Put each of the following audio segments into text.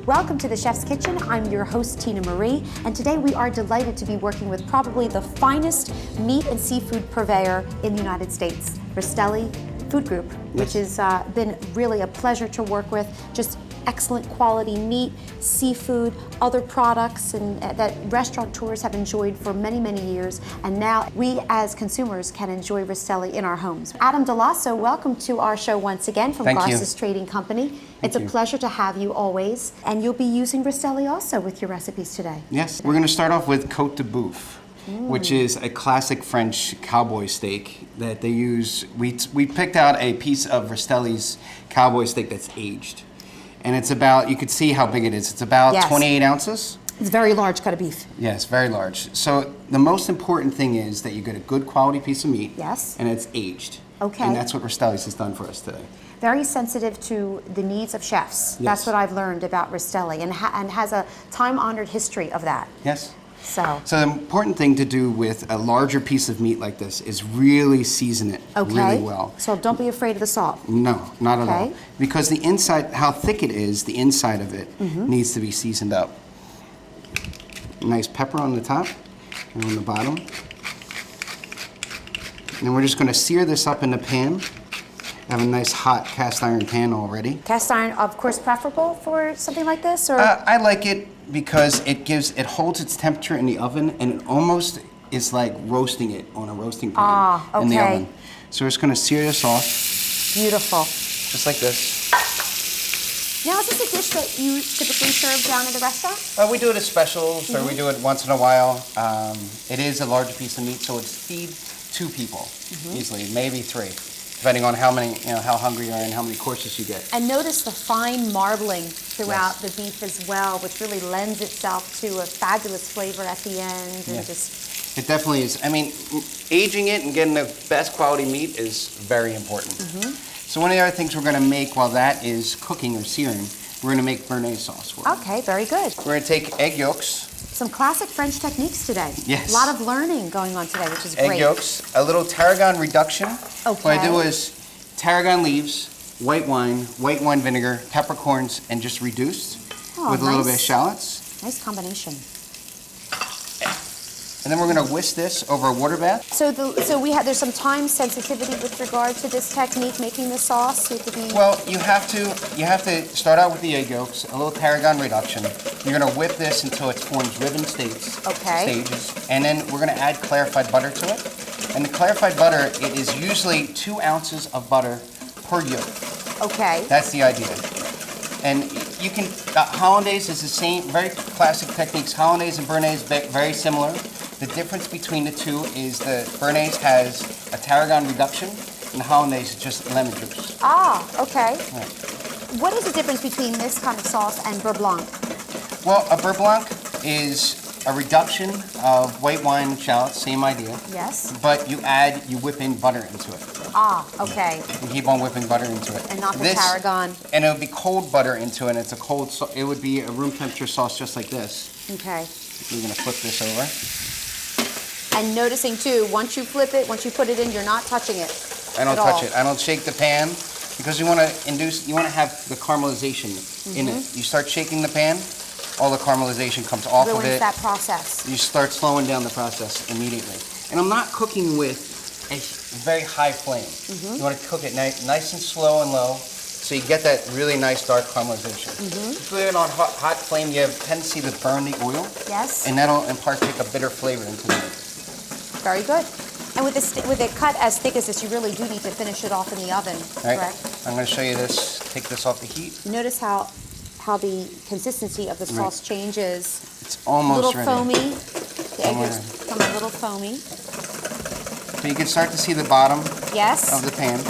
Welcome to the Chef's Kitchen. I'm your host, Tina Marie, and today we are delighted to be working with probably the finest meat and seafood purveyor in the United States, Rastelli Food Group, which has been really a pleasure to work with. Just excellent quality meat, seafood, other products and that restaurateurs have enjoyed for many, many years. And now we as consumers can enjoy Rastelli in our homes. Adam Delosso, welcome to our show once again from Garces Trading Company. It's a pleasure to have you always. And you'll be using Rastelli also with your recipes today. Yes, we're going to start off with Cote Du Boeuf, which is a classic French cowboy steak that they use. We picked out a piece of Rastelli's cowboy steak that's aged. And it's about, you could see how big it is. It's about 28 ounces. It's a very large cut of beef. Yes, very large. So the most important thing is that you get a good quality piece of meat. Yes. And it's aged. Okay. And that's what Rastelli's has done for us today. Very sensitive to the needs of chefs. Yes. That's what I've learned about Rastelli, and has a time-honored history of that. Yes. So the important thing to do with a larger piece of meat like this is really season it really well. So don't be afraid of the salt. No, not at all. Because the inside, how thick it is, the inside of it needs to be seasoned up. Nice pepper on the top and on the bottom. And then we're just going to sear this up in the pan. I have a nice hot cast iron pan already. Cast iron, of course, preferable for something like this, or? I like it because it holds its temperature in the oven, and it almost is like roasting it on a roasting pan in the oven. So we're just going to sear this off. Beautiful. Just like this. Now, is this a dish that you typically serve down at the restaurant? We do it as specials, or we do it once in a while. It is a larger piece of meat, so it's feed 2 people easily, maybe 3. Depending on how many, how hungry you are and how many courses you get. And notice the fine marbling throughout the beef as well, which really lends itself to a fabulous flavor at the end. And just it definitely is. I mean, aging it and getting the best quality meat is very important. So one of the other things we're going to make while that is cooking or searing, we're going to make bearnaise sauce for it. Okay, very good. We're going to take egg yolks. Some classic French techniques today. Yes. A lot of learning going on today, which is great. Egg yolks, a little tarragon reduction. Okay. What I do is tarragon leaves, white wine vinegar, peppercorns, and just reduced with a little bit of shallots. Nice combination. And then we're going to whisk this over a water bath. So there's some time sensitivity with regard to this technique, making the sauce. Well, you have to start out with the egg yolks, a little tarragon reduction. You're going to whip this until it forms ribbon stages. And then we're going to add clarified butter to it. And the clarified butter, it is usually 2 ounces of butter per yolk. Okay. That's the idea. And you can, hollandaise is the same, very classic techniques. Hollandaise and bearnaise, very similar. The difference between the two is the bearnaise has a tarragon reduction and the hollandaise is just lemon juice. Okay. Right. What is the difference between this kind of sauce and beurre blanc? Well, a beurre blanc is a reduction of white wine and shallots, same idea. Yes. But you whip in butter into it. Okay. You keep on whipping butter into it. And not the tarragon. And it would be cold butter into it, and it would be a room temperature sauce just like this. Okay. We're going to flip this over. And noticing too, once you flip it, once you put it in, you're not touching it. I don't touch it. I don't shake the pan because you want to have the caramelization in it. You start shaking the pan, all the caramelization comes off of it. Ruins that process. You start slowing down the process immediately. And I'm not cooking with a very high flame. You want to cook it nice and slow and low so you get that really nice dark caramelization. If you put it on hot flame, you have a tendency to burn the oil. Yes. And that'll in part take a bitter flavor into the meat. Very good. And with it cut as thick as this, you really do need to finish it off in the oven, correct? I'm going to show you this. Take this off the heat. Notice how the consistency of the sauce changes. It's almost ready. Foamy. The egg has become a little foamy. So you can start to see the bottom of the pan.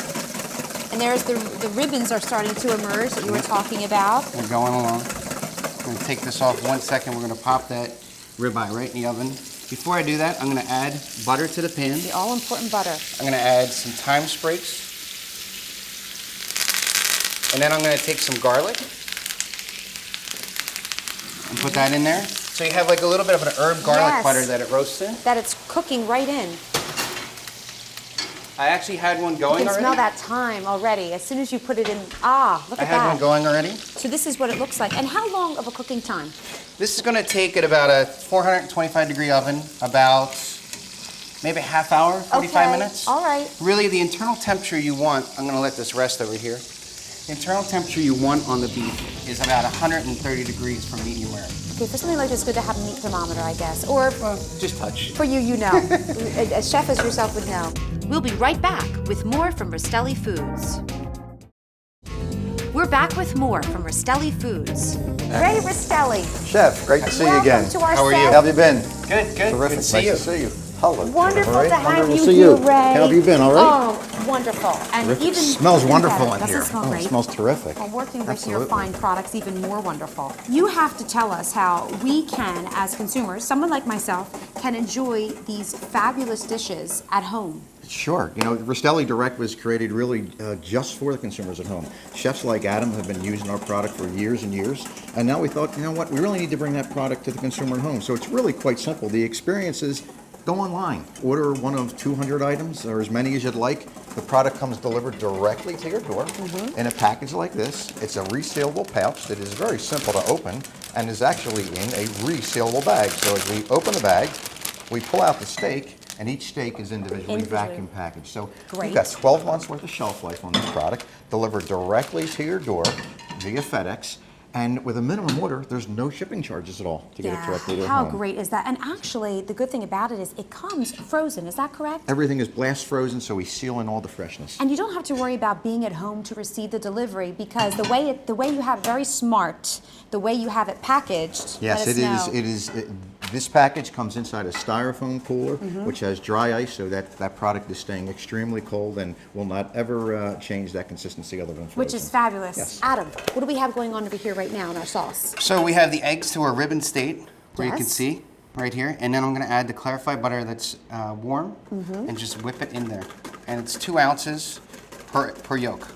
And there's the ribbons are starting to emerge that you were talking about. They're going along. I'm going to take this off 1 second. We're going to pop that ribeye right in the oven. Before I do that, I'm going to add butter to the pan. The all-important butter. I'm going to add some thyme sprigs. And then I'm going to take some garlic and put that in there. So you have like a little bit of an herb garlic butter that it roasts in. That it's cooking right in. I actually had one going already. You can smell that thyme already. As soon as you put it in, look at that. I had one going already. So this is what it looks like. And how long of a cooking time? This is going to take at about a 425-degree oven, about maybe a half hour, 45 minutes. All right. Really, the internal temperature you want, I'm going to let this rest over here. The internal temperature you want on the beef is about 130 degrees for medium rare. Okay, for something like this, it's good to have a meat thermometer, I guess. Or just touch. For you, you know. A chef as yourself would know. We'll be right back with more from Rastelli Foods. We're back with more from Rastelli Foods. Ray Rastelli. Chef, great to see you again. Welcome to our How are set. you? How have you been? Good, good. Terrific. Good to see you. Nice to see you. Hello. Wonderful All right. to have Wonderful you to see here, you. Ray. How have you been? All right? Oh, wonderful. And Terrific. even Smells wonderful in doesn't here. Smell Oh, great. it smells terrific. Well, working with Absolutely. your fine products, even more wonderful. You have to tell us how we can, as consumers, someone like myself, can enjoy these fabulous dishes at home. Sure. You know, Rastelli Direct was created really just for the consumers at home. Chefs like Adam have been using our product for years and years, and now we thought, you know what, we really need to bring that product to the consumer at home. So it's really quite simple. The experience is go online, order one of 200 items or as many as you'd like. The product comes delivered directly to your door in a package like this. It's a resealable pouch that is very simple to open and is actually in a resealable bag. So as we open the bag, we pull out the steak, and each steak is individually vacuum packaged. So you've got 12 months worth of shelf life on this product, delivered directly to your door via FedEx. And with a minimum order, there's no shipping charges at all to get it directly to your home. How great is that? And actually, the good thing about it is it comes frozen. Is that correct? Everything is blast frozen, so we seal in all the freshness. And you don't have to worry about being at home to receive the delivery because the way you have very smart, the way you have it packaged. Yes, let us know. This package comes inside a styrofoam cooler, which has dry ice, so that product is staying extremely cold and will not ever change that consistency other than frozen. Which is fabulous. Yes. Adam, what do we have going on over here right now in our sauce? So we have the eggs to a ribbon state, where you can Yes. see right here, and then I'm going to add the clarified butter that's warm, and just whip it in there. And it's 2 ounces per yolk.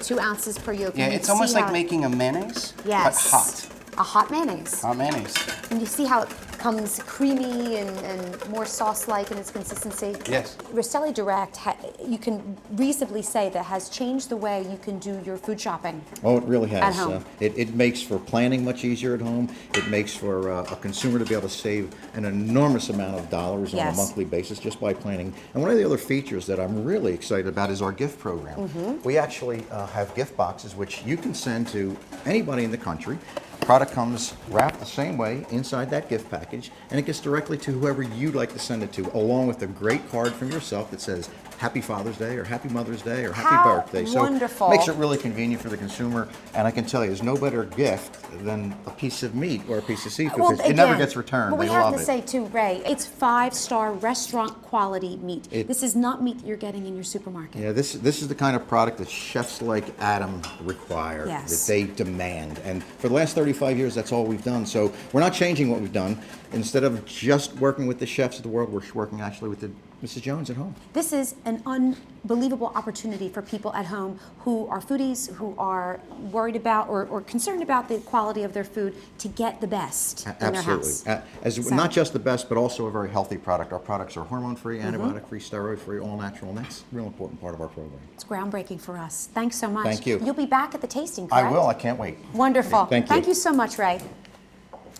2 ounces per yolk. Yeah, And you it's almost see like how making a mayonnaise, Yes. but hot. A hot mayonnaise. Hot mayonnaise. And you see how it comes creamy and more sauce-like in its consistency? Yes. Rastelli Direct, you can reasonably say that has changed the way you can do your food shopping. Oh, it really has. At home. It makes for planning much easier at home. It makes for a consumer to be able to save an enormous amount of dollars on a Yes. monthly basis just by planning. And one of the other features that I'm really excited about is our gift program. We actually have gift boxes which you can send to anybody in the country. Product comes wrapped the same way inside that gift package, and it gets directly to whoever you'd like to send it to, along with a great card from yourself that says Happy Father's Day or Happy Mother's Day or Happy How Birthday. So wonderful. it makes it really convenient for the consumer, and I can tell you, there's no better gift than a piece of meat or a piece of seafood, because it never gets returned. But we They have love to it. say too, Ray, it's 5-star restaurant quality meat. This is not meat that you're getting in your supermarket. Yeah, this is the kind of product that chefs like Adam require, Yes. that they demand. And for the last 35 years, that's all we've done. So we're not changing what we've done. Instead of just working with the chefs of the world, we're working actually with Mrs. Jones at home. This is an unbelievable opportunity for people at home who are foodies, who are worried about or concerned about the quality of their food to get the best in their house. Absolutely. Not just the best, but also a very healthy product. Our products are hormone-free, antibiotic-free, steroid-free, all natural, and that's a real important part of our program. It's groundbreaking for us. Thanks so much. Thank you. You'll be back at the tasting, correct? I will. I can't wait. Wonderful. Thank you. Thank you so much, Ray.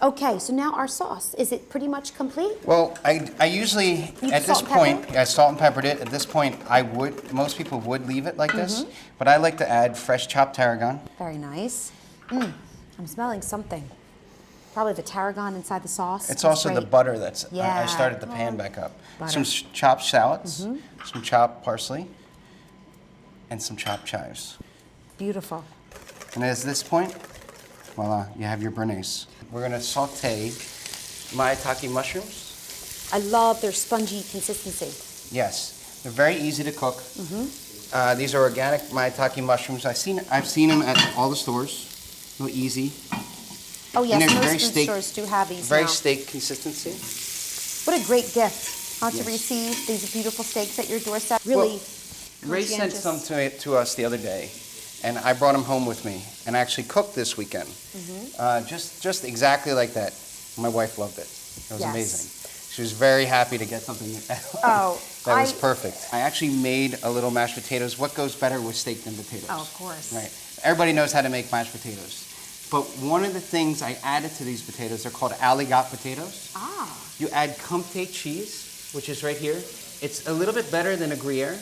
Okay, so now our sauce, is it pretty much complete? Well, I usually, You at this salt and pepper? point, I salt and peppered it. At this point, most people would leave it like this, but I like to add fresh chopped tarragon. Very nice. I'm smelling something. Probably the tarragon inside the sauce. It's also the great. butter that's, Yeah. I started the pan back up. Butter. Some chopped shallots, some chopped parsley, and some chopped chives. Beautiful. And at this point, voila, you have your bearnaise. We're gonna saute maitake mushrooms. I love their spongy consistency. Yes, they're very easy to cook. These are organic maitake mushrooms. I've seen them at all the stores. Real easy. Oh And yes, they're most very food steak- stores do have these Very now. steak consistency. What a great gift, to Yes. receive these beautiful steaks at your doorstep. Really Ray sent conscientious. some to us the other day, and I brought them home with me, and I actually cooked this weekend. Just exactly like that. My wife loved it. It was Yes. amazing. She was very happy to get something Oh, that was perfect. I actually made a little mashed potatoes. What goes better with steak than potatoes? Oh, of course. Right. Everybody knows how to make mashed potatoes. But one of the things I added to these potatoes, they're called aligot potatoes. Ah. You add Comté cheese, which is right here. It's a little bit better than a Gruyere.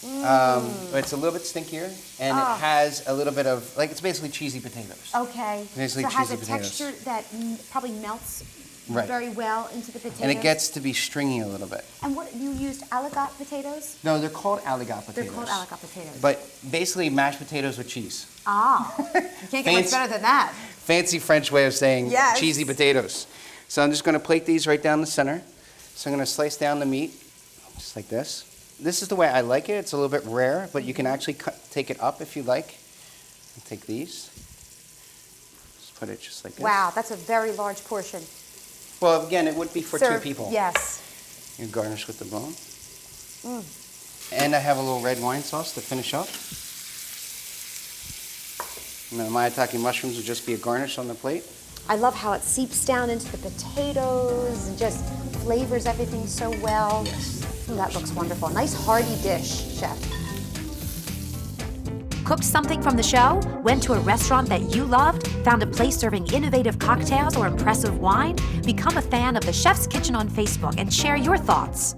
It's a little bit stinkier, and it has a little bit of, like, it's basically cheesy potatoes. Okay. Basically so it has cheesy a potatoes. texture that probably melts Right. very well into the potatoes. And it gets to be stringy a little bit. And what, you used aligot potatoes? No, they're called aligot potatoes. They're called aligot potatoes. But basically mashed potatoes with cheese. Ah. You can't get much better than that. Fancy French way of saying Yes. cheesy potatoes. So I'm just going to plate these right down the center. So I'm going to slice down the meat, just like this. This is the way I like it. It's a little bit rare, but you can actually take it up if you like. And take these. Just put it just like this. Wow, that's a very large portion. Well, again, it would be for two people. Yes. You garnish with the bone. And I have a little red wine sauce to finish up. And the maitake mushrooms would just be a garnish on the plate. I love how it seeps down into the potatoes and just flavors everything so well. Yes. That looks wonderful. Nice hearty dish, Chef. Cooked something from the show? Went to a restaurant that you loved? Found a place serving innovative cocktails or impressive wine? Become a fan of the Chef's Kitchen on Facebook and share your thoughts.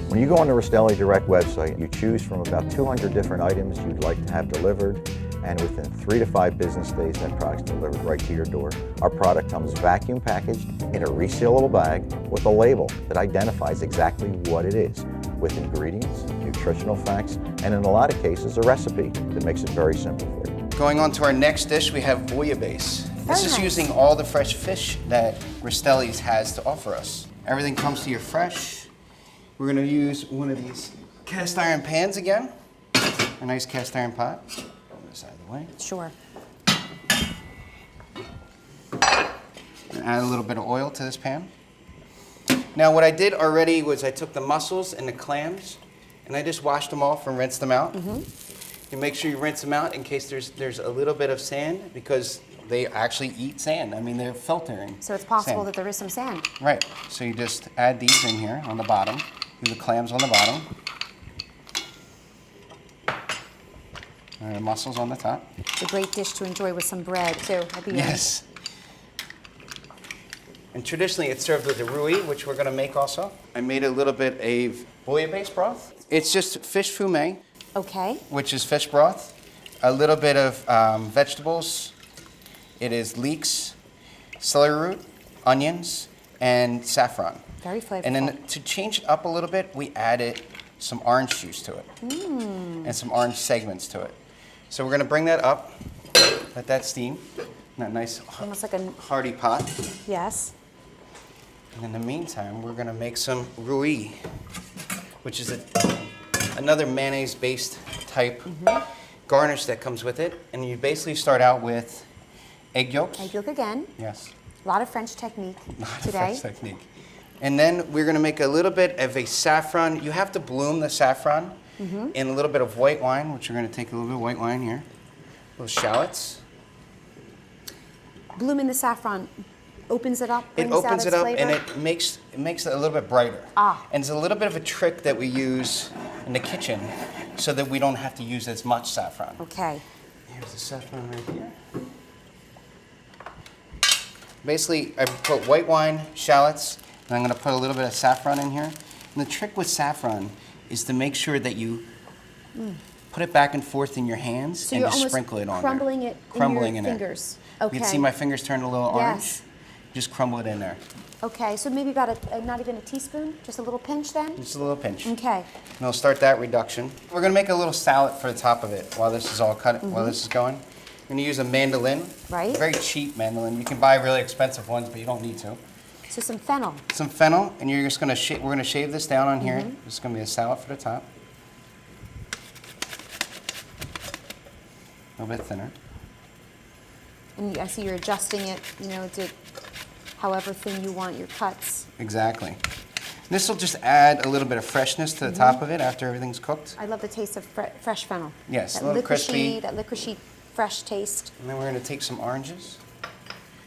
When you go on the Rastelli Direct website, you choose from about 200 different items you'd like to have delivered, and within 3 to 5 business days, that product's delivered right to your door. Our product comes vacuum packaged in a resealable bag with a label that identifies exactly what it is, with ingredients, nutritional facts, and in a lot of cases, a recipe that makes it very simple for you. Going on to our next dish, we have bouillabaisse. This is nice. using all the fresh fish that Rastelli's has to offer us. Everything comes to you fresh. We're gonna use one of these cast iron pans again. A nice cast iron pot. Put this out of the way. Sure. And add a little bit of oil to this pan. Now what I did already was I took the mussels and the clams and I just washed them off and rinsed them out. You make sure you rinse them out in case there's a little bit of sand, because they actually eat sand. I mean, they're filtering So it's possible sand. that there is some sand. Right, so you just add these in here on the bottom. Do the clams on the bottom. And the mussels on the top. It's a great dish to enjoy with some bread, too. That'd be Yes. And traditionally it's served with a roux, which we're gonna make also. I made a little bit of bouillabaisse broth. It's just fish fumet, Okay. which is fish broth. A little bit of vegetables. It is leeks, celery root, onions, and saffron. Very flavorful. And then to change it up a little bit, we added some orange juice to it. And some orange segments to it. So we're gonna bring that up, let that steam. in That nice Almost like a, hearty pot. yes. And in the meantime, we're gonna make some roux, which is another mayonnaise-based type garnish that comes with it. And you basically start out with egg yolks. Egg yolk again. Yes. A lot of French technique today. French technique. And then we're gonna make a little bit of a saffron. You have to bloom the saffron in a little bit of white wine, which we're gonna take a little bit of white wine here. Little shallots. Bloom in the saffron opens it up, It brings out opens its it up flavor. and it makes it a little bit brighter. Ah. And it's a little bit of a trick that we use in the kitchen so that we don't have to use as much saffron. Okay. Here's the saffron right here. Basically, I put white wine, shallots, and I'm gonna put a little bit of saffron in here. And the trick with saffron is to make sure that you put it back and forth in your hands So and you're just almost sprinkle it on crumbling there. it Crumbling in in your there. fingers. You Okay. can see my fingers turn a little orange. Yes. Just crumble it in there. Okay, so maybe about not even a teaspoon, just a little pinch then? Just a little pinch. Okay. And we'll start that reduction. We're gonna make a little salad for the top of it while this is all cut, while this is going. I'm gonna use a mandolin. Right. Very cheap mandolin. You can buy really expensive ones, but you don't need to. So some fennel. Some fennel, and you're just gonna we're gonna shave this down on here. It's gonna be a salad for the top. A little bit thinner. And I see you're adjusting it, to however thin you want your cuts. Exactly. This will just add a little bit of freshness to the top of it after everything's cooked. I love the taste of fresh fennel. Yes, that a little licoricey, crispy. That licoricey fresh taste. And then we're gonna take some oranges.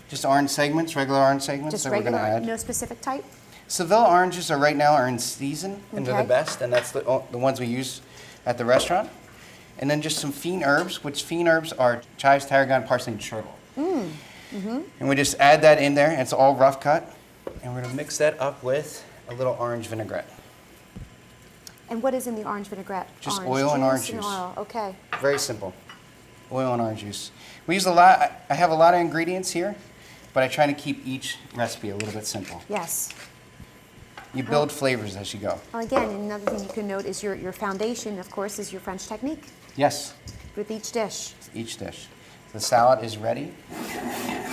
Just orange segments, regular orange segments Just that regular, we're gonna add. no specific type? Seville oranges are right now are in season, and they're the best, and that's the ones we use at the restaurant. And then just some fiend herbs, which fiend herbs are chives, tarragon, parsley, and chervil. And we just add that in there, and it's all rough cut. And we're gonna mix that up with a little orange vinaigrette. And what is in the orange vinaigrette? Just oil and orange juice. Oil. Okay. Very simple. Oil and orange juice. We use a lot, I have a lot of ingredients here, but I try to keep each recipe a little bit simple. Yes. You build flavors as you go. Well, again, another thing you can note is your foundation, of course, is your French technique Yes, with each dish. each dish. The salad is ready.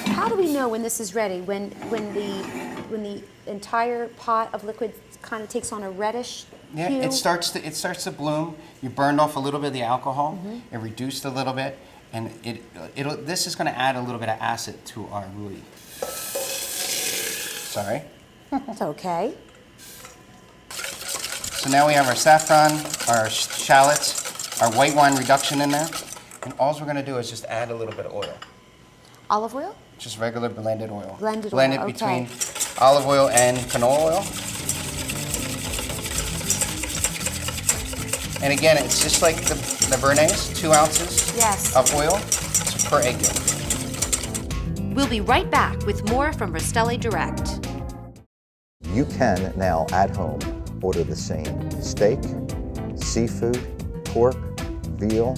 How do we know when this is ready? When the entire pot of liquid kind of takes on a reddish Yeah, hue? it starts to bloom. You burned off a little bit of the alcohol. It reduced a little bit, and this is going to add a little bit of acid to our rouille. Sorry. It's okay. So now we have our saffron, our shallots, our white wine reduction in there, and all we're going to do is just add a little bit of oil. Olive oil? Just regular blended oil. Blended Blend oil, it okay. between olive oil and canola oil. And again, it's just like the bearnaise, 2 ounces Yes. of oil per egg yolk. We'll be right back with more from Rastelli Direct. You can now at home order the same steak, seafood, pork, veal,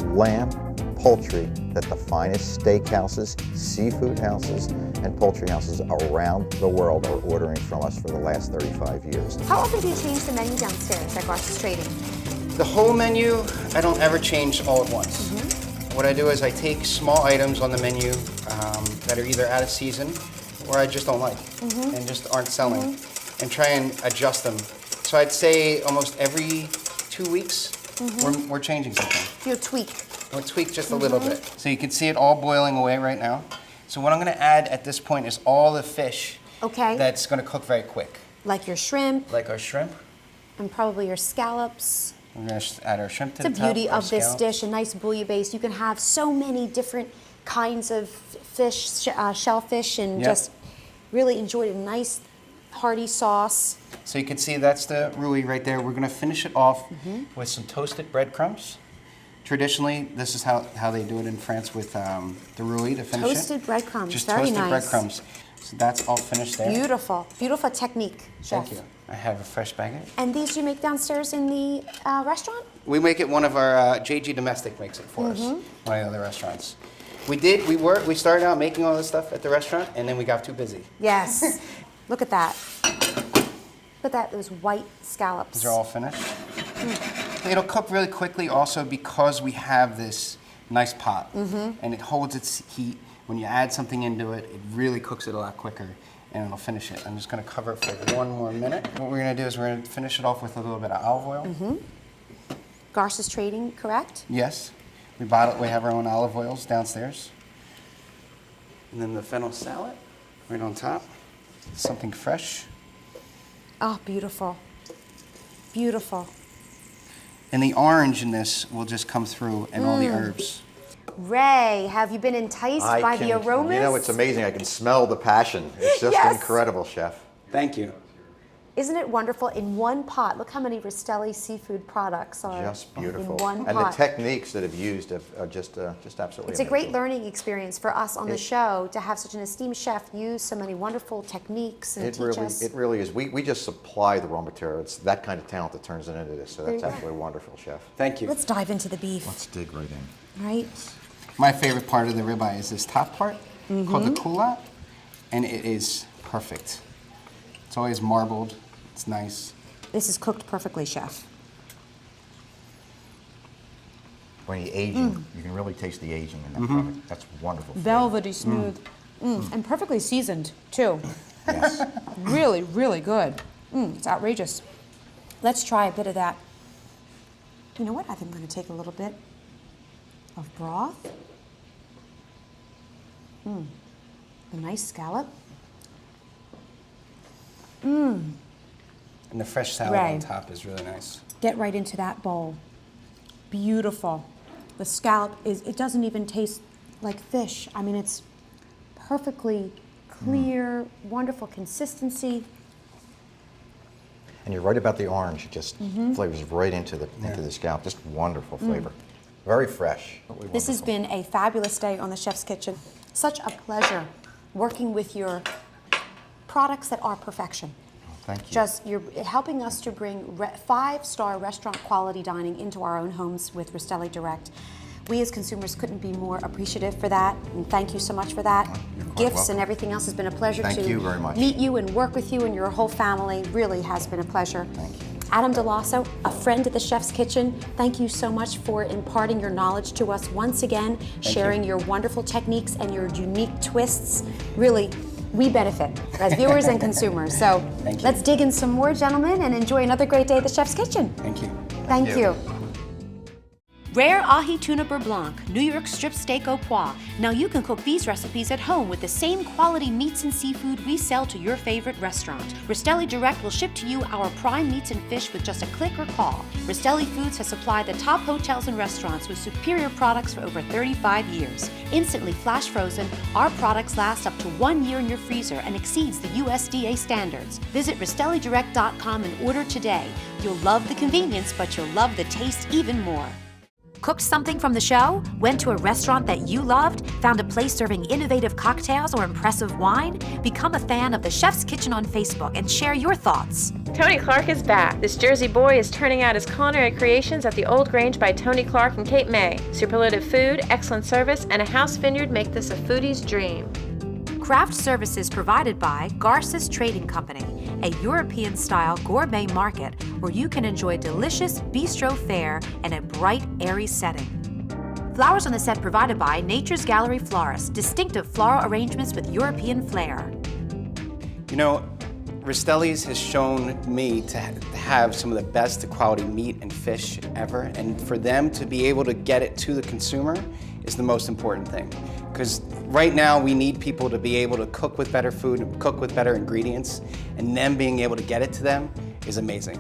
lamb, poultry that the finest steakhouses, seafood houses, and poultry houses around the world are ordering from us for the last 35 years. How often do you change the menu downstairs at Garces Trading? The whole menu, I don't ever change all at once. What I do is I take small items on the menu that are either out of season or I just don't like and just aren't selling and try and adjust them. So I'd say almost every 2 weeks we're changing something. You'll tweak. We'll tweak just a little bit. So you can see it all boiling away right now. So what I'm gonna add at this point is all the fish that's gonna cook very quick. Like your shrimp Like our shrimp. and probably your scallops. We're gonna add our shrimp to The the top. beauty our of this scallops. dish, a nice bouillabaisse. You can have so many different kinds of fish, shellfish, and just really enjoy a nice hearty sauce. So you can see that's the rouille right there. We're gonna finish it off with some toasted breadcrumbs. Traditionally, this is how they do it in France with the rouille to finish it. Toasted breadcrumbs, Just very toasted nice. breadcrumbs. So that's all finished there. Beautiful, beautiful technique, chef. Thank you. I have a fresh baguette. And these you make downstairs in the restaurant? We make it, one of our, JG Domestic makes it for us, one of the other restaurants. We started out making all this stuff at the restaurant, and then we got too busy. Yes. Look at that. Look at that, those white scallops. These are all finished. It'll cook really quickly also because we have this nice pot, and it holds its heat. When you add something into it, it really cooks it a lot quicker, and it'll finish it. I'm just gonna cover it for 1 more minute. What we're gonna do is we're gonna finish it off with a little bit of olive oil. Garces Trading, correct? Yes, we have our own olive oils downstairs. And then the fennel salad right on top. Something fresh. Oh, beautiful. Beautiful. And the orange in this will just come through and all the herbs. Ray, have you been enticed by the aromas? You know, it's amazing. I can smell the passion. It's just Yes. incredible, chef. Thank you. Isn't it wonderful? In one pot, look how many Rastelli seafood products are Just beautiful. in one And pot. the techniques that have used are just absolutely It's a great amazing. learning experience for us on the show to have such an esteemed chef use so many wonderful techniques and teach us. It really is. We just supply the raw material. It's that kind of talent that turns it into this. So that's absolutely wonderful, chef. Thank you. Let's dive into the beef, Let's dig right in. right? My favorite part of the ribeye is this top part called the culotte, and it is perfect. It's always marbled. It's nice. This is cooked perfectly, chef. When you aging, you can really taste the aging in that product. That's wonderful. Velvety smooth. And perfectly seasoned, too. Yes. Really, really good. It's outrageous. Let's try a bit of that. You know what? I think I'm going to take a little bit of broth. A nice scallop. And the fresh salad Right. on top is really nice. Get right into that bowl. Beautiful. The scallop it doesn't even taste like fish. I mean, it's perfectly clear, wonderful consistency. And you're right about the orange. It just flavors right into the scalp. Just wonderful flavor. Very fresh. This has been a fabulous day on the Chef's Kitchen. Such a pleasure working with your products that are perfection. Thank you. You're helping us to bring 5-star restaurant quality dining into our own homes with Rastelli Direct. We as consumers couldn't be more appreciative for that, and thank you so much for that. Gifts and everything else has been a pleasure Thank you very much. meet you and work with you and your whole family. Really has been a pleasure. Thank you. Adam Delosso, a friend at the Chef's Kitchen, thank you so much for imparting your knowledge to us once again, sharing your wonderful techniques and your unique twists. Really, we benefit as viewers and consumers. So let's dig in some more, gentlemen, and enjoy another great day at the Chef's Kitchen. Thank you. Thank you. Rare ahi tuna beurre blanc, New York strip steak au pois. Now you can cook these recipes at home with the same quality meats and seafood we sell to your favorite restaurant. Rastelli Direct will ship to you our prime meats and fish with just a click or call. Rastelli Foods has supplied the top hotels and restaurants with superior products for over 35 years. Instantly flash frozen, our products last up to 1 year in your freezer and exceeds the USDA standards. Visit RastelliDirect.com and order today. You'll love the convenience, but you'll love the taste even more. Cooked something from the show? Went to a restaurant that you loved? Found a place serving innovative cocktails or impressive wine? Become a fan of the Chef's Kitchen on Facebook and share your thoughts. Tony Clark is back. This Jersey boy is turning out his culinary creations at the Old Grange by Tony Clark in Cape May. Superlative food, excellent service, and a house vineyard make this a foodie's dream. Craft services provided by Garces Trading Company, a European-style gourmet market where you can enjoy delicious bistro fare in a bright, airy setting. Flowers on the set provided by Nature's Gallery Florists, distinctive floral arrangements with European flair. You know, Rastelli's has shown me to have some of the best quality meat and fish ever, and for them to be able to get it to the consumer is the most important thing. Because right now we need people to be able to cook with better food, cook with better ingredients, and them being able to get it to them is amazing.